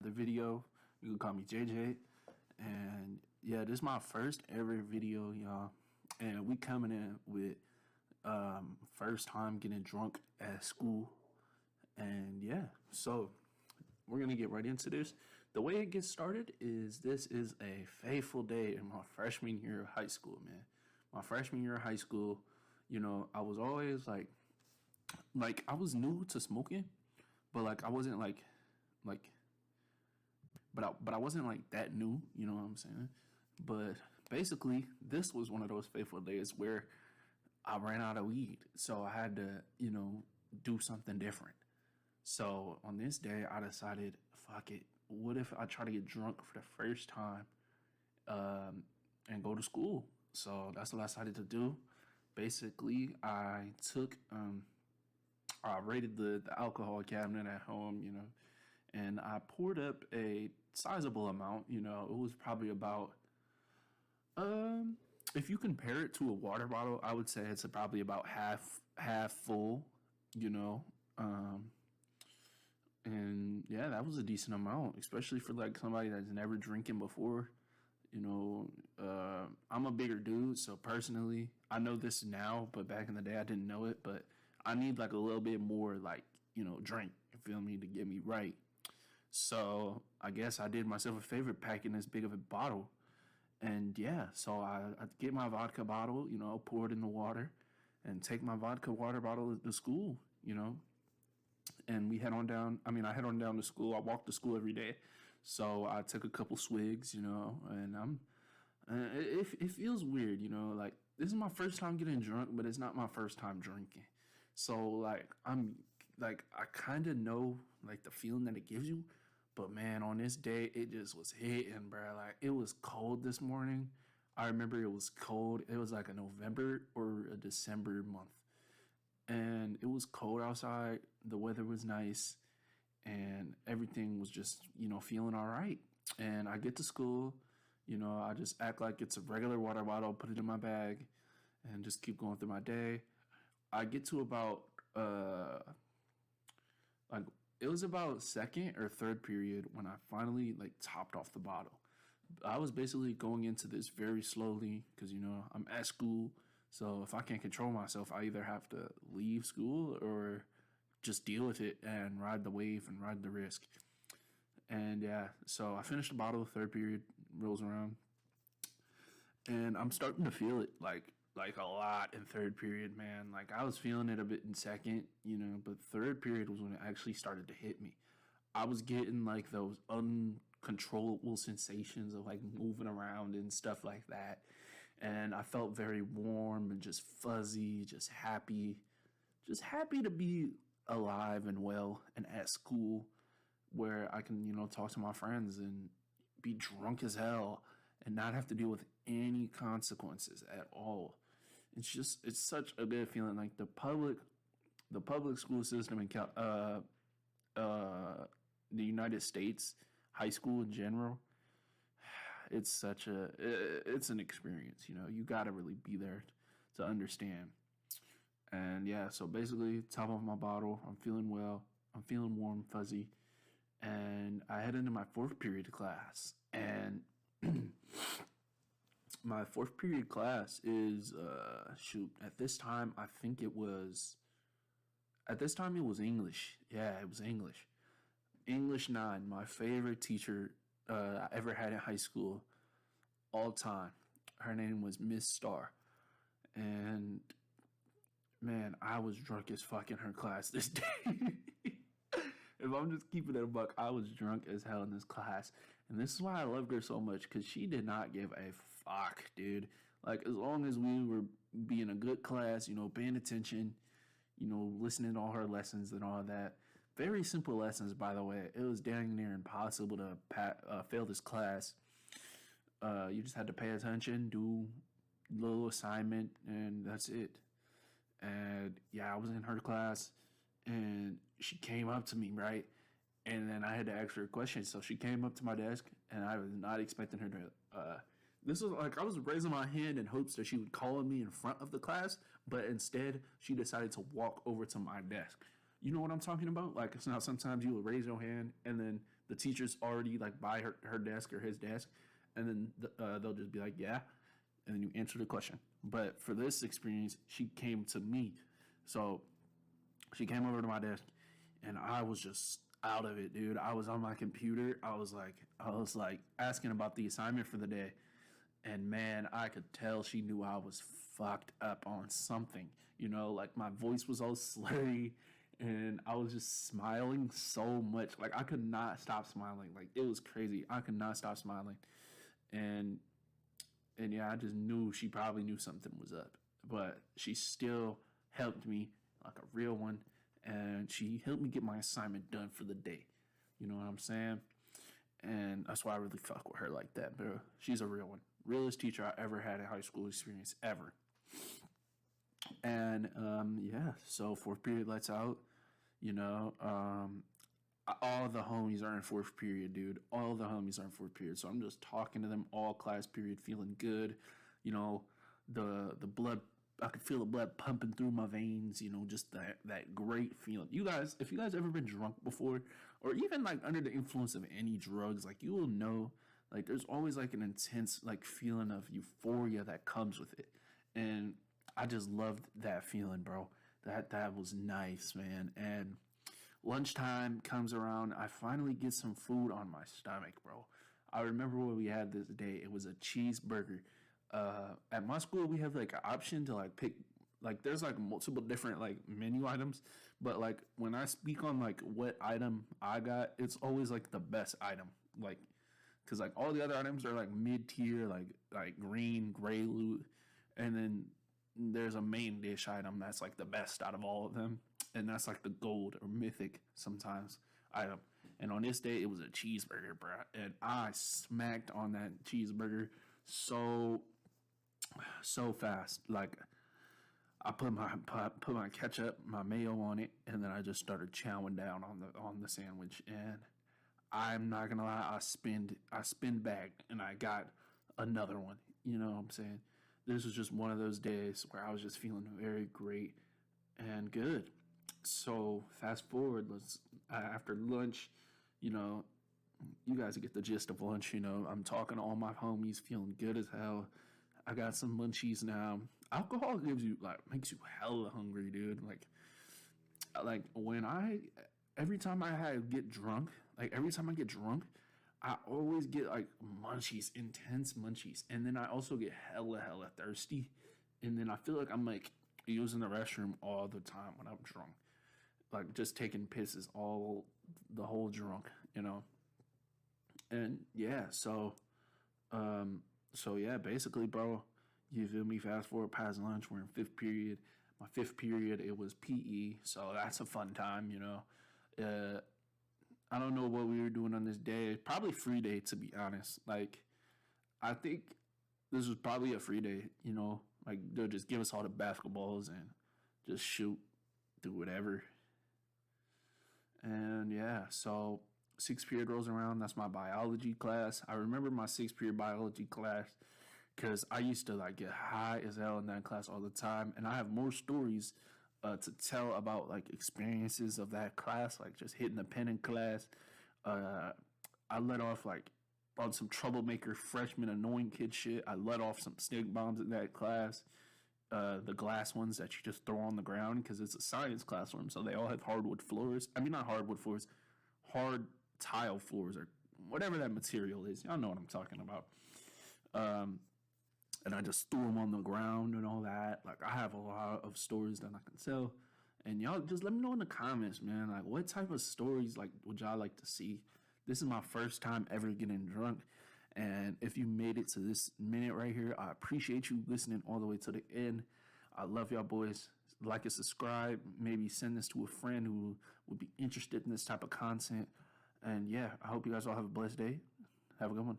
the video. You can call me JJ. And yeah, this is my first ever video, y'all. And we coming in with first time getting drunk at school. And yeah, so we're gonna get right into this. The way it gets started is this is a fateful day in my freshman year of high school, man. My freshman year of high school, I was always like I was new to smoking, but like I wasn't like but I wasn't like that new, you know what I'm saying? But basically, this was one of those fateful days where I ran out of weed, so I had to, do something different. So on this day, I decided, fuck it. What if I try to get drunk for the first time and go to school? So that's what I decided to do. Basically, I raided the alcohol cabinet at home, and I poured up a sizable amount. It was probably about, if you compare it to a water bottle, I would say it's probably about half full, you know. And yeah, that was a decent amount, especially for like somebody that's never drinking before. I'm a bigger dude, so personally, I know this now, but back in the day, I didn't know it. But I need like a little bit more, like, drink, you feel me, to get me right. So I guess I did myself a favor packing this big of a bottle. And yeah, so I get my vodka bottle, pour it in the water and take my vodka water bottle to school, and we head on down. I mean, I head on down to school. I walk to school every day. So I took a couple swigs, and it feels weird, like this is my first time getting drunk, but it's not my first time drinking. So like, I kind of know like the feeling that it gives you. But man, on this day, it just was hitting, bro. Like it was cold this morning. I remember it was cold. It was like a November or a December month. And it was cold outside. The weather was nice. And everything was just, feeling all right. And I get to school, I just act like it's a regular water bottle, put it in my bag, and just keep going through my day. I get to about, like, it was about second or third period when I finally like topped off the bottle. I was basically going into this very slowly because I'm at school. So if I can't control myself, I either have to leave school or just deal with it and ride the wave and ride the risk. And yeah, so I finished the bottle. Third period rolls around, and I'm starting to feel it like a lot in third period, man. Like I was feeling it a bit in second, but third period was when it actually started to hit me. I was getting like those uncontrollable sensations of like moving around and stuff like that. And I felt very warm and just fuzzy, just happy to be alive and well and at school where I can, talk to my friends and be drunk as hell and not have to deal with any consequences at all. It's such a good feeling. Like the public school system in the United States, high school in general, it's an experience. You got to really be there to understand. And yeah, so basically, top of my bottle, I'm feeling well, I'm feeling warm, fuzzy, and I head into my fourth period class. And my fourth period class is shoot. At this time it was English. Yeah, it was English. English 9, my favorite teacher I ever had in high school, all time. Her name was Miss Star. And man, I was drunk as fuck in her class this day. If I'm just keeping it a buck, I was drunk as hell in this class. And this is why I loved her so much, because she did not give a fuck, dude. Like, as long as we were being a good class, paying attention, listening to all her lessons and all that. Very simple lessons, by the way. It was dang near impossible to fail this class. You just had to pay attention, do a little assignment, and that's it. And yeah, I was in her class, and she came up to me, right? And then I had to ask her a question. So she came up to my desk, and I was not expecting her to. This was like I was raising my hand in hopes that she would call on me in front of the class, but instead she decided to walk over to my desk. You know what I'm talking about? Like, it's not sometimes you will raise your hand and then the teacher's already like by her desk or his desk, and then they'll just be like, yeah, and then you answer the question. But for this experience, she came to me. So she came over to my desk, and I was just out of it, dude. I was on my computer. I was like asking about the assignment for the day, and man, I could tell she knew I was fucked up on something. Like my voice was all slurry, and I was just smiling so much. Like I could not stop smiling. Like it was crazy. I could not stop smiling, and yeah, I just knew she probably knew something was up, but she still helped me like a real one, and she helped me get my assignment done for the day. You know what I'm saying? And that's why I really fuck with her like that, bro. She's a real one, realest teacher I ever had in high school experience ever. And yeah, so fourth period lets out. You know, all the homies are in fourth period, dude. All the homies are in fourth period. So I'm just talking to them all class period, feeling good. You know, the blood. I could feel the blood pumping through my veins. Just that great feeling. You guys, if you guys ever been drunk before, or even like under the influence of any drugs, like you will know, like there's always like an intense like feeling of euphoria that comes with it, and I just loved that feeling, bro. That was nice, man. And lunchtime comes around. I finally get some food on my stomach, bro. I remember what we had this day. It was a cheeseburger. At my school, we have like an option to like pick. Like, there's like multiple different like menu items, but like when I speak on like what item I got, it's always like the best item. Like, cause like all the other items are like mid tier, like green, gray loot, and then there's a main dish item that's like the best out of all of them, and that's like the gold or mythic sometimes item. And on this day, it was a cheeseburger, bro, and I smacked on that cheeseburger so fast. Like I put my ketchup, my mayo on it, and then I just started chowing down on the sandwich. And I'm not gonna lie, I spin back and I got another one. You know what I'm saying? This was just one of those days where I was just feeling very great and good. So fast forward, let's after lunch, you know, you guys get the gist of lunch. I'm talking to all my homies, feeling good as hell. I got some munchies now. Alcohol gives you like makes you hella hungry, dude. Like when every time every time I get drunk, I always get like munchies, intense munchies, and then I also get hella thirsty, and then I feel like I'm like using the restroom all the time when I'm drunk, like just taking pisses all the whole drunk. And yeah, so yeah, basically, bro, you feel me? Fast forward past lunch, we're in fifth period. My fifth period, it was PE, so that's a fun time. I don't know what we were doing on this day. Probably free day, to be honest. Like, I think this was probably a free day. Like they'll just give us all the basketballs and just shoot, do whatever. And yeah, so sixth period rolls around. That's my biology class. I remember my sixth period biology class because I used to like get high as hell in that class all the time, and I have more stories to tell about like experiences of that class, like just hitting the pen in class. I let off like on some troublemaker freshman annoying kid shit. I let off some snake bombs in that class. The glass ones that you just throw on the ground because it's a science classroom, so they all have hardwood floors. I mean, not hardwood floors, hard tile floors or whatever that material is. Y'all know what I'm talking about. And I just threw them on the ground and all that. Like, I have a lot of stories that I can tell. And y'all just let me know in the comments, man. Like, what type of stories like would y'all like to see? This is my first time ever getting drunk. And if you made it to this minute right here, I appreciate you listening all the way to the end. I love y'all boys. Like and subscribe. Maybe send this to a friend who would be interested in this type of content. And yeah, I hope you guys all have a blessed day. Have a good one.